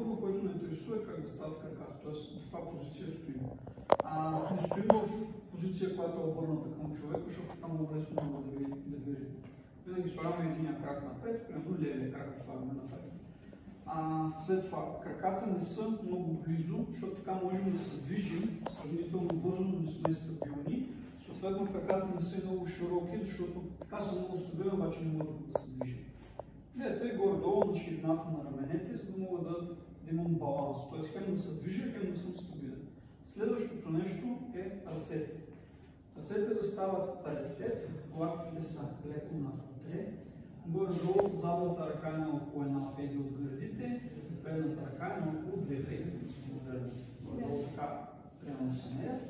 първо, който ме интересува е как застава краката, т.е. в каква позиция стоим. Не стоим в позиция, която е обърната към човека, защото там много лесно мога да видите. Винаги слагаме единия крак напред, примерно левия крак слагаме напред. След това, краката не са много близо, защото така можем да се движим сравнително бързо, но не сме стабилни. Съответно, краката не са много широки, защото така са много стабилни, обаче не могат да се движим. Гледате горе-долу на ширината на раменете, за да мога да имам баланс. Т.е. хем да се движа, хем да съм стабилен. Следващото нещо е ръцете. Ръцете застават пред теб, лактите са леко навътре. Горе-долу задната ръка е на около една педи от гърдите, предната ръка е на около две педи. Горе-долу така прямо се мерят.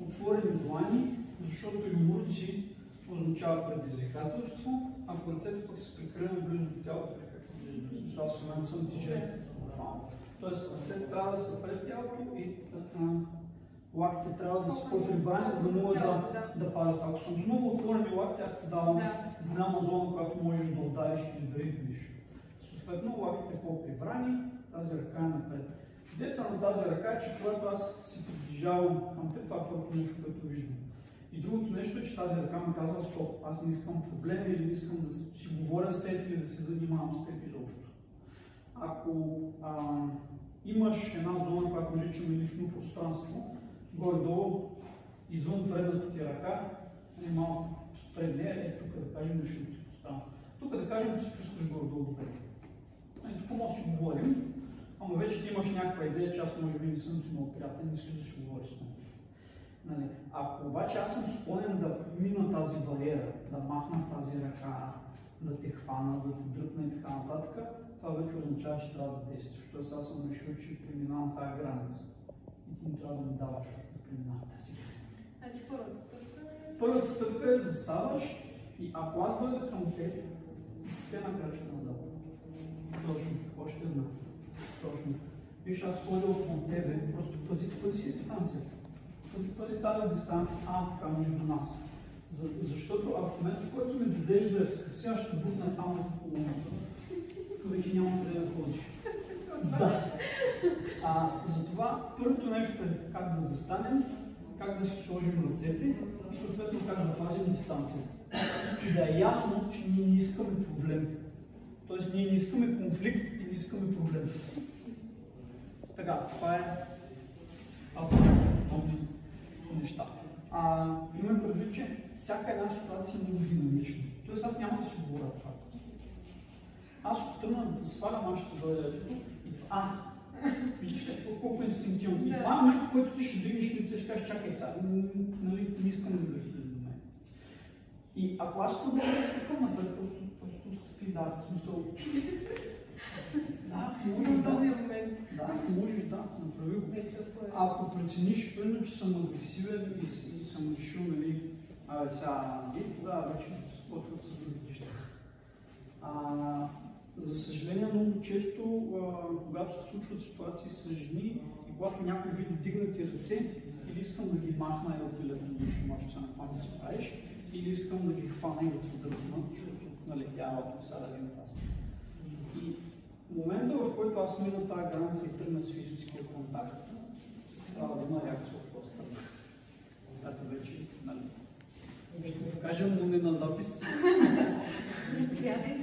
Отворени длани, защото юмруци означава предизвикателство, ако ръцете пък са прекалено близо до тялото, както виждате. Аз в момента съм тежен. Тоест ръцете трябва да са пред тялото и лактите трябва да са по-прибрани, за да могат да пазят. Ако съм с много отворени лакти, аз ти давам голяма зона, която можеш да удариш или да ритнеш. Съответно, лактите по-прибрани, тази ръка е напред. Идеята на тази ръка е, че когато аз се приближавам към теб, това е първото нещо, което виждам. И другото нещо е, че тази ръка ми казва стоп, аз не искам проблеми или не искам да си говоря с теб или да се занимавам с теб изобщо. Ако имаш една зона, която наричаме лично пространство, горе-долу, извън предната ти ръка, малко пред нея, е тук да кажем личното ти пространство. Тук да кажем да се чувстваш горе-долу добре. Тук може да си говорим, ама вече ти имаш някаква идея, че аз може би не съм си много приятен, не искаш да си говориш с мен. Ако обаче аз съм склонен да мина тази бариера, да махна тази ръка, да те хвана, да те дръпна и така нататък, това вече означава, че трябва да действаш. Тоест аз съм решил, че преминавам тази граница. И ти не трябва да ми даваш да преминавам тази граница. Значи първата стъпка е... Първата стъпка е заставаш и ако аз дойда към теб, те на крачка назад. Точно, още една. Точно. Виж, аз ходил към тебе, просто пази си дистанцията. Пази тази дистанция, така между нас. Защото в момента, в който ме дадеш да я скъси, аз ще бутна там на колоната. Вече няма къде да ходиш. Затова първото нещо е как да застанем, как да си сложим ръцете и съответно как да пазим дистанцията. И да е ясно, че ние не искаме проблем. Тоест ние не искаме конфликт и не искаме проблем. Така, това е... Аз съм основни неща. Имам предвид, че всяка една ситуация е много динамична. Тоест аз няма да си говоря това. Аз ако тръгна да свалям, аз ще дойда и това. Виждаш ли, колко е инстинктивно. И това е момент, в който ти ще дигнеш лице и ще кажеш, чакай сега, не искам да държи до мен. И ако аз продължа да стъпвам, той просто стъпи, смисъл. Можеш направи го. Ако прецениш, пълно, че съм агресивен и съм решил, сега, тогава вече започват с други неща. За съжаление, много често, когато се случват ситуации с жени и когато някой види дигнати ръце, или искам да ги махна и отделя да нещо, може да това да си правиш, или искам да ги хвана и да те дръпна, защото тя от сега да ги напасна. И момента, в който аз мина тази граница и тръгна с физическия контакт, трябва да има реакция от това страна. Която вече, ще покажем, но не на запис. Заповядай.